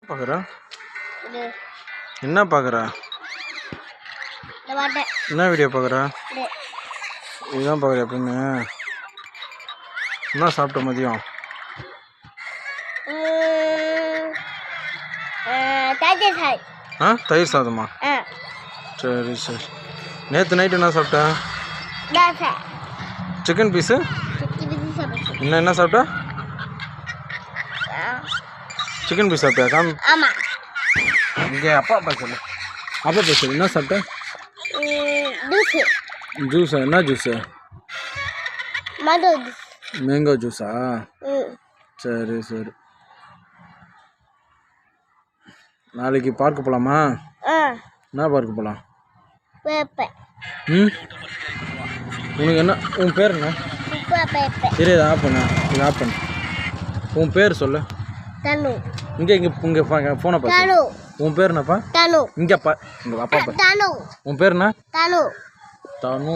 பார்க்குறா? என்ன பார்க்குறா? என்ன வீடியோ பார்க்குறா? இதுதான் பார்க்குறியா எப்பவுமே? என்ன சாப்பிட்ட மதியம்? தயிர் சாதமா? சரி சரி. நேற்று நைட்டு என்ன சாப்பிட்ட? Chicken piece? என்ன சாப்பிட்ட? சிக்கன் பீஸ் சாப்பிட்டியா? காம் இங்கே அப்பா சொல்லு. அப்பா சொல்லு. என்ன சாப்பிட்ட? ஜூஸா? என்ன ஜூஸு? மேங்கோ ஜூஸா? சரி சரி. நாளைக்கு பார்க்க போகலாமா? என்ன பார்க்க போகலாம்? உனக்கு என்ன? உன் பேர் என்ன? சரி இதை ஆஃப் பண்ண. இதை ஆஃப் பண்ணு. உன் பேர் சொல்லு. இங்கே ஃபோனை பார்த்து. உன் பேர் என்னப்பா? இங்கே இங்கே அப்பா உன் பேர் என்ன? தனு.